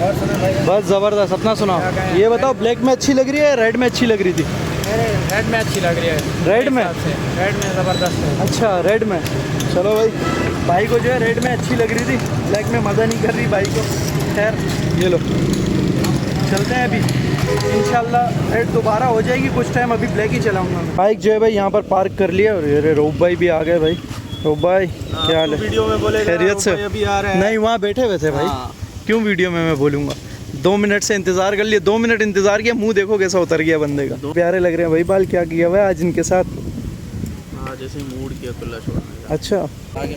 बस ज़बरदस्त। अपना सुनाओ। ये बताओ ब्लैक में अच्छी लग रही है, रेड में अच्छी लग रही थी? रेड में अच्छी लग रही है। रेड में? रेड में ज़बरदस्त है। अच्छा रेड में। चलो भाई को जो है रेड में अच्छी लग रही थी, ब्लैक में मज़ा नहीं कर रही बाइक को। खैर ये लो, चलते हैं अभी इंशाल्लाह। रेड दोबारा हो जाएगी कुछ टाइम, अभी ब्लैक ही चलाऊंगा मैं। बाइक जो है भाई यहाँ पर पार्क कर लिया। और ये रूप भाई भी आ गए भाई। रूप भाई क्या हाल है? वीडियो में बोले खैरियत से? अभी आ रहे हैं। नहीं, वहाँ बैठे हुए थे भाई। क्यों वीडियो में मैं बोलूँगा? 2 मिनट से इंतज़ार कर लिए, 2 मिनट इंतज़ार किया, मुंह देखो कैसा उतर गया बंदे का। प्यारे लग रहे हैं भाई बाल। क्या किया हुआ है आज इनके साथ? जैसे मूड किया खुला छोड़ना। अच्छा आगे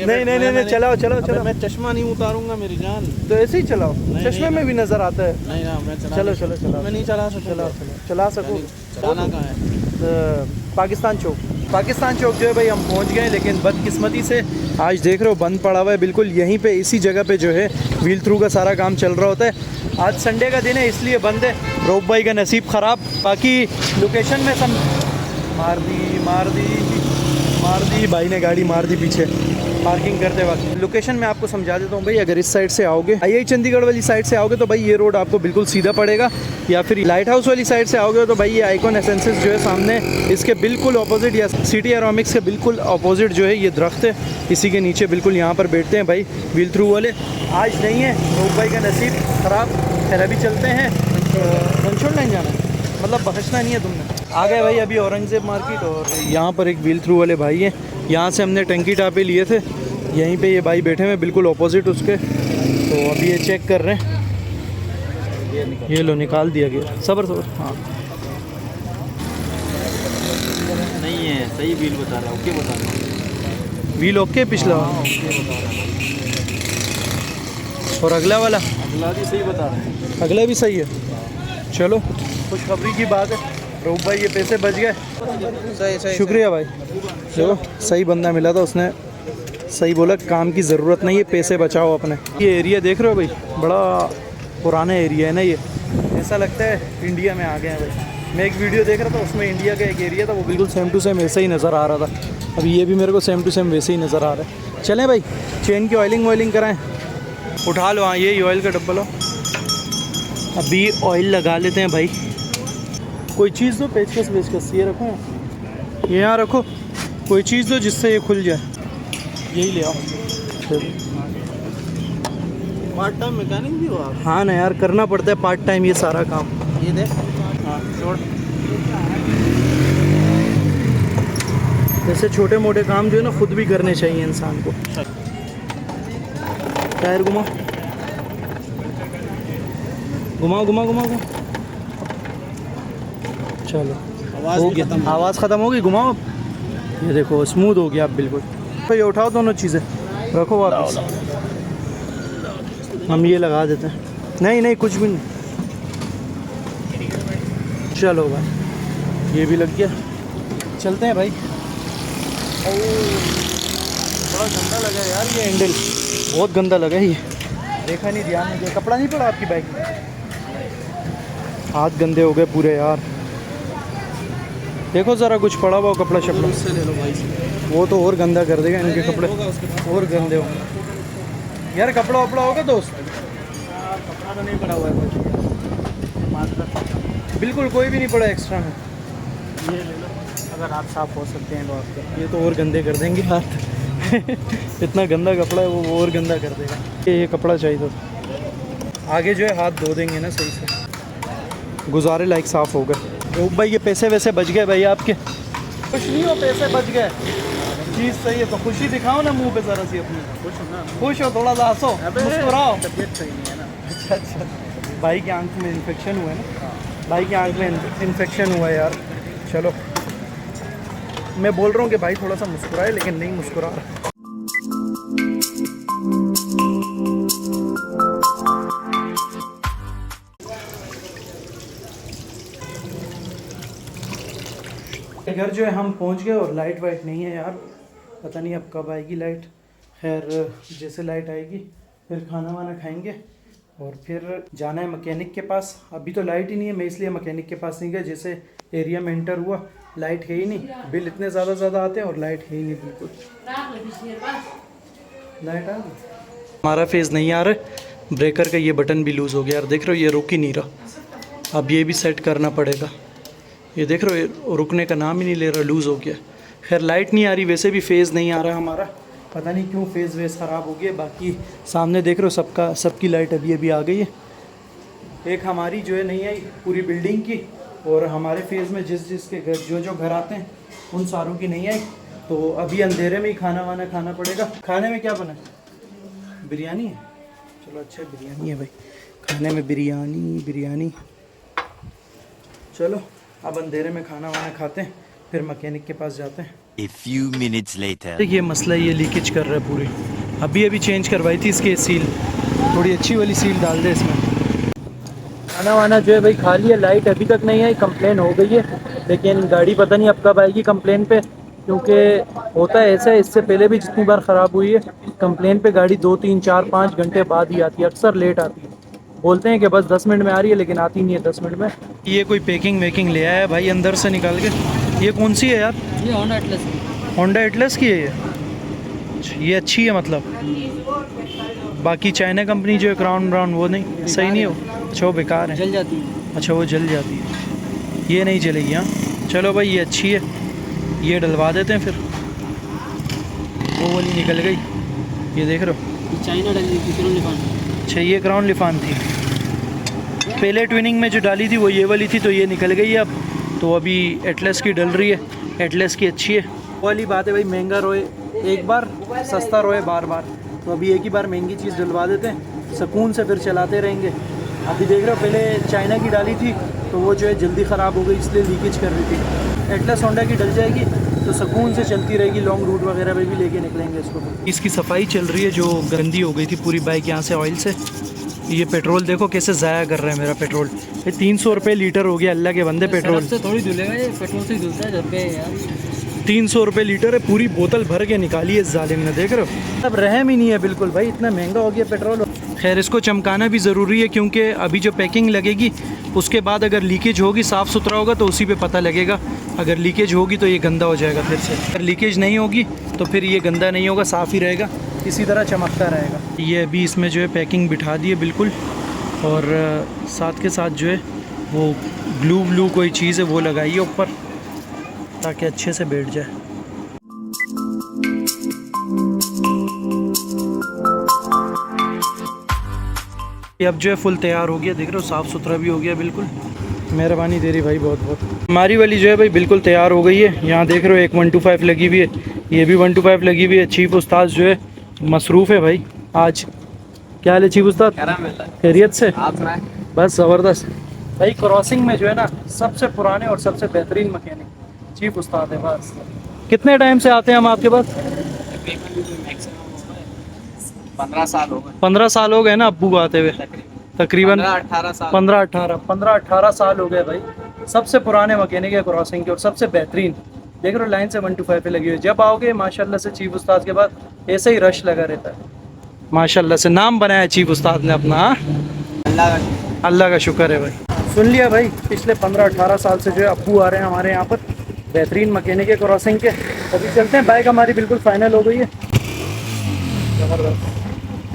नहीं, चलाओ। मैं चश्मा नहीं उतारूंगा मेरी जान। तो ऐसे ही चलाओ, चश्मे में भी नज़र आता है। नहीं ना, मैं चलो मैं नहीं चला सकता। चला सको। चलाना कहाँ है? पाकिस्तान चौक जो है भाई हम पहुंच गए, लेकिन बदकिस्मती से आज देख रहे हो बंद पड़ा हुआ है बिल्कुल। यहीं पे इसी जगह पे जो है व्हील थ्रू का सारा काम चल रहा होता है। आज संडे का दिन है इसलिए बंद है। रोब भाई का नसीब ख़राब। बाकी लोकेशन में सब मार दी भाई ने, गाड़ी मार दी पीछे पार्किंग करते वक्त। लोकेशन में आपको समझा देता हूँ भाई। अगर इस साइड से आओगे, आई चंडीगढ़ वाली साइड से आओगे तो भाई ये रोड आपको बिल्कुल सीधा पड़ेगा। या फिर लाइट हाउस वाली साइड से आओगे तो भाई ये आइकॉन एसेंसेस जो है सामने, इसके बिल्कुल ऑपोजिट, या सिटी एरोमिक्स के बिल्कुल ऑपोजिट जो है ये दरख्त है। इसी के नीचे बिल्कुल यहाँ पर बैठते हैं भाई व्हील थ्रू वाले। आज नहीं है, रोब भाई का नसीब ख़राब। खैर अभी चलते हैं। रनछोड़ लाइन जाना है, मतलब बखशना नहीं है तुमने। आ गए भाई अभी औरंगज़ेब मार्केट। और यहाँ पर एक व्हील थ्रू वाले भाई हैं, यहाँ से हमने टंकी टापे लिए थे। यहीं पे ये भाई बैठे हुए बिल्कुल ऑपोजिट उसके। तो अभी ये चेक कर रहे हैं। ये लो निकाल दिया गया। सबर हाँ नहीं है, सही व्हील बता रहा है। ओके बता रहा हूँ। व्हील ओके पिछला और अगला वाला? अगला भी सही बता रहे हैं। अगला भी सही है। चलो खुशखबरी की बात है। रूप भाई ये पैसे बच गए। सही शुक्रिया भाई। चलो सही बंदा मिला था, उसने सही बोला काम की ज़रूरत नहीं है, पैसे बचाओ अपने। ये एरिया देख रहे हो भाई, बड़ा पुराना एरिया है ना ये। ऐसा लगता है इंडिया में आ गए हैं भाई। मैं एक वीडियो देख रहा था, उसमें इंडिया का एक एरिया था, वो बिल्कुल सेम टू सेम वैसे ही नज़र आ रहा था। अभी ये भी मेरे को सेम टू सेम वैसे ही नज़र आ रहा है। चलें भाई चेन की ऑयलिंग कराएँ। उठा लो। हाँ ये ऑयल का डब्बा लो। अभी ऑयल लगा लेते हैं भाई। कोई चीज़ दो, पेचकस ये रखो, ये यहाँ रखो। कोई चीज़ दो जिससे ये खुल जाए। यही ले आओ। पार्ट टाइम मैकेनिक भी हो आप? हाँ ना यार, करना पड़ता है पार्ट टाइम ये सारा काम। ये दे। हाँ छोड़। जैसे छोटे मोटे काम जो है ना खुद भी करने चाहिए इंसान को। टायर घुमाओ। चलो हो गया, आवाज़ ख़त्म होगी। घुमाओ अब। ये देखो स्मूथ हो गया अब बिल्कुल। तो ये उठाओ दोनों चीज़ें, रखो वापस। हम ये लगा देते हैं। नहीं कुछ भी नहीं। चलो भाई ये भी लग गया। चलते हैं भाई। बड़ा गंदा लगा यार ये हैंडल, बहुत गंदा लगा ये। देखा नहीं, ध्यान नहीं दिया। कपड़ा नहीं पड़ा आपकी बाइक में? हाथ गंदे हो गए पूरे यार। देखो ज़रा कुछ पड़ा हुआ कपड़ा शपड़ा। उससे ले लो भाई से। वो तो और गंदा कर देगा, इनके कपड़े और गंदे होंगे यार। कपड़ा वपड़ा होगा दोस्त? कपड़ा तो नहीं पड़ा हुआ है बिल्कुल कोई भी नहीं पड़ा एक्स्ट्रा में। ये ले लो, अगर आप साफ हो सकते हैं तो आपके। ये तो और गंदे कर देंगे हाथ इतना गंदा कपड़ा है वो और गंदा कर देगा। ये कपड़ा चाहिए था। आगे जो है हाथ धो देंगे ना सही से, गुजारे लायक साफ़ हो गए। रूप भाई ये पैसे वैसे बच गए भाई आपके? खुश नहीं हो? पैसे बच गए, चीज़ सही है तो खुशी दिखाओ ना मुंह पे ज़रा सी अपनी। खुश हो, थोड़ा सा हंसो, मुस्कुराओ। तबीयत सही नहीं है ना। अच्छा भाई की आंख में इन्फेक्शन हुआ है ना? भाई की आंख में इन्फेक्शन हुआ है यार। चलो मैं बोल रहा हूँ कि भाई थोड़ा सा मुस्कुराए, लेकिन नहीं मुस्कुरा रहा। घर जो है हम पहुंच गए और लाइट वाइट नहीं है यार। पता नहीं अब कब आएगी लाइट। खैर जैसे लाइट आएगी फिर खाना वाना खाएंगे और फिर जाना है मैकेनिक के पास। अभी तो लाइट ही नहीं है, मैं इसलिए मैकेनिक के पास नहीं गया। जैसे एरिया में एंटर हुआ लाइट है ही नहीं, बिल इतने ज़्यादा आते हैं और लाइट है ही नहीं बिल्कुल। लाइट आ गई, हमारा फेज़ नहीं आ रहा। ब्रेकर का ये बटन भी लूज़ हो गया यार, देख रहे हो ये रुक ही नहीं रहा। अब ये भी सेट करना पड़ेगा। ये देख रहे हो ये रुकने का नाम ही नहीं ले रहा, लूज़ हो गया। खैर लाइट नहीं आ रही, वैसे भी फेज़ नहीं आ रहा हमारा, पता नहीं क्यों फेज़ वेज़ ख़राब हो गया। बाकी सामने देख रहे हो सबकी लाइट अभी अभी आ गई है। एक हमारी जो है नहीं आई पूरी बिल्डिंग की, और हमारे फेज़ में जिसके घर जो घर आते हैं उन सारों की नहीं आई। तो अभी अंधेरे में ही खाना वाना खाना पड़ेगा। खाने में क्या बना? बिरयानी है। चलो अच्छा बिरयानी है भाई, खाने में बिरयानी। चलो अब अंधेरे में खाना वाना खाते हैं, फिर मैकेनिक के पास जाते हैं। A few minutes later. ये मसला ये लीकेज कर रहा है पूरी। अभी चेंज करवाई थी इसकी सील, थोड़ी अच्छी वाली सील डाल दे इसमें। खाना वाना जो है भाई खा लिया, लाइट अभी तक नहीं आई, कंप्लेन हो गई है, लेकिन गाड़ी पता नहीं अब कब आएगी कंप्लेन पे, क्योंकि होता है ऐसा है, इससे पहले भी जितनी बार ख़राब हुई है कंप्लेन पे गाड़ी 2 3 4 5 घंटे बाद ही आती है, अक्सर लेट आती है। बोलते हैं कि बस 10 मिनट में आ रही है, लेकिन आती नहीं है 10 मिनट में। ये कोई पैकिंग वेकिंग ले आया है भाई अंदर से निकाल के। ये कौन सी है यार? ये होंडा एटलस की। होंडा एटलस की है ये अच्छी है मतलब। बाकी चाइना कंपनी जो है क्राउन ब्राउन वो नहीं सही नहीं हो, अच्छा वो बेकार है, जल जाती है। अच्छा वो जल जाती है, ये नहीं चलेगी। हाँ चलो भाई ये अच्छी है, ये डलवा देते हैं फिर। वो वाली निकल गई, ये देख रहे हो चाइना डली थी क्राउन लिफान। अच्छा ये क्राउन लिफान थी, पहले ट्विनिंग में जो डाली थी वो ये वाली थी, तो ये निकल गई है अब। तो अभी एटलस की डल रही है, एटलस की अच्छी है। वो वाली बात है भाई, महंगा रोए एक बार, सस्ता रोए बार बार। तो अभी एक ही बार महंगी चीज़ डलवा देते हैं, सुकून से फिर चलाते रहेंगे। अभी देख रहे हो पहले चाइना की डाली थी तो वो जो है जल्दी ख़राब हो गई, इसलिए लीकेज कर रही थी। एटलस होंडा की डल जाएगी तो सुकून से चलती रहेगी, लॉन्ग रूट वगैरह में भी लेके निकलेंगे इसको। इसकी सफाई चल रही है जो गंदी हो गई थी पूरी बाइक यहाँ से ऑयल से। ये पेट्रोल देखो कैसे ज़ाया कर रहा है मेरा पेट्रोल। ये 300 रुपये लीटर हो गया अल्लाह के बंदे पेट्रोल से थोड़ी धुलेगा, ये पेट्रोल से ही धुलता है जब पे यार। 300 रुपये लीटर है, पूरी बोतल भर के निकाली है इस जालिम ने, देख रहे हो। अब रहम ही नहीं है बिल्कुल भाई, इतना महंगा हो गया पेट्रोल। खैर इसको चमकाना भी ज़रूरी है, क्योंकि अभी जो पैकिंग लगेगी उसके बाद अगर लीकेज होगी, साफ़ सुथरा होगा तो उसी पे पता लगेगा। अगर लीकेज होगी तो ये गंदा हो जाएगा फिर से, अगर लीकेज नहीं होगी तो फिर ये गंदा नहीं होगा, साफ़ ही रहेगा, इसी तरह चमकता रहेगा। ये अभी इसमें जो है पैकिंग बिठा दी है बिल्कुल, और साथ के साथ जो है वो ग्लू कोई चीज़ है वो लगाइए ऊपर, ताकि अच्छे से बैठ जाए। ये अब जो है फुल तैयार हो गया, देख रहे हो साफ़ सुथरा भी हो गया बिल्कुल। मेहरबानी तेरी भाई बहुत बहुत। हमारी वाली जो है भाई बिल्कुल तैयार हो गई है। यहाँ देख रहे हो एक 125 लगी हुई है, ये भी 125 लगी हुई है। चीफ उस्ताद जो है मसरूफ़ है भाई आज। क्या हाल है चीफ उस्ताद? खैरियत से? बस ज़बरदस्त भाई। क्रॉसिंग में जो है ना सबसे पुराने और सबसे बेहतरीन मैकेनिक चीफ उस्ताद है बस। कितने टाइम से आते हैं हम आपके पास? 15 साल हो गए। 15 साल हो गए ना अब्बू को आते हुए, तकरीबन 15-18 साल हो गए भाई। सबसे पुराने मैकेनिक है क्रॉसिंग के और सबसे बेहतरीन। देख रहे हो लाइन से 125 पे लगी हुई है। जब आओगे माशाल्लाह से चीफ उस्ताद के बाद ऐसे ही रश लगा रहता है माशाल्लाह से। नाम बनाया चीफ उस्ताद ने अपना। अल्लाह का शुक्र है भाई। सुन लिया भाई, पिछले 15-18 साल से जो है अब्बू आ रहे हैं हमारे यहाँ पर, बेहतरीन मैकेनिक है क्रॉसिंग के। अभी चलते हैं, बाइक हमारी बिल्कुल फाइनल हो गई है, ज़बरदस्त।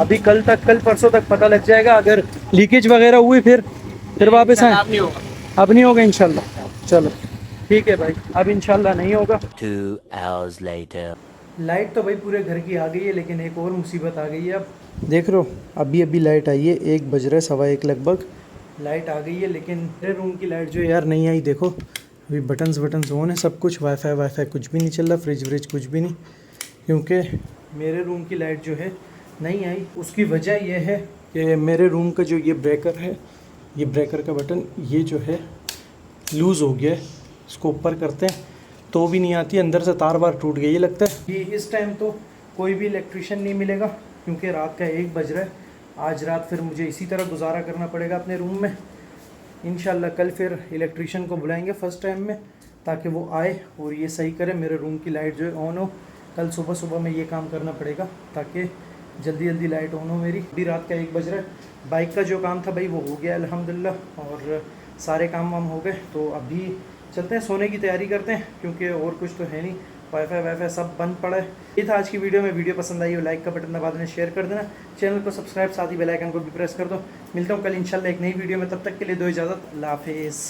अभी कल परसों तक पता लग जाएगा, अगर लीकेज वगैरह हुई फिर वापस आए। अब नहीं होगा इंशाल्लाह। चलो ठीक है भाई, अब इंशाल्लाह नहीं होगा। 2 hours later. लाइट तो भाई पूरे घर की आ गई है, लेकिन एक और मुसीबत आ गई है। अब देख रहे हो अभी लाइट आई है, 1 बज रहा है, 1:15 लगभग लाइट आ गई है। लेकिन मेरे रूम की लाइट जो है यार नहीं आई। देखो अभी बटन्स ऑन है, सब कुछ, वाईफाई कुछ भी नहीं चल रहा, फ्रिज कुछ भी नहीं, क्योंकि मेरे रूम की लाइट जो है नहीं आई। उसकी वजह यह है कि मेरे रूम का जो ये ब्रेकर है, ये ब्रेकर का बटन ये जो है लूज़ हो गया है। इसको ऊपर करते हैं तो भी नहीं आती, अंदर से तार बार टूट गई। ये लगता है कि इस टाइम तो कोई भी इलेक्ट्रिशियन नहीं मिलेगा, क्योंकि रात का 1 बज रहा है। आज रात फिर मुझे इसी तरह गुजारा करना पड़ेगा अपने रूम में। इंशाल्लाह कल फिर इलेक्ट्रिशियन को बुलाएंगे फ़र्स्ट टाइम में, ताकि वो आए और ये सही करे, मेरे रूम की लाइट जो है ऑन हो। कल सुबह में ये काम करना पड़ेगा ताकि जल्दी लाइट ऑन हो मेरी। अभी रात का 1 बज रहा है। बाइक का जो काम था भाई वो हो गया अल्हम्दुलिल्लाह, और सारे काम वाम हो गए। तो अभी चलते हैं, सोने की तैयारी करते हैं, क्योंकि और कुछ तो है नहीं। वाईफाई सब बंद पड़ा है। ये था आज की वीडियो में। वीडियो पसंद आई हो लाइक का बटन दबा देना, शेयर कर देना, चैनल को सब्सक्राइब, साथ ही बेल आइकन को भी प्रेस कर दो। मिलता हूँ कल इंशाल्लाह एक नई वीडियो में, तब तक के लिए दो इजाज़त, अल्लाह हाफिज़।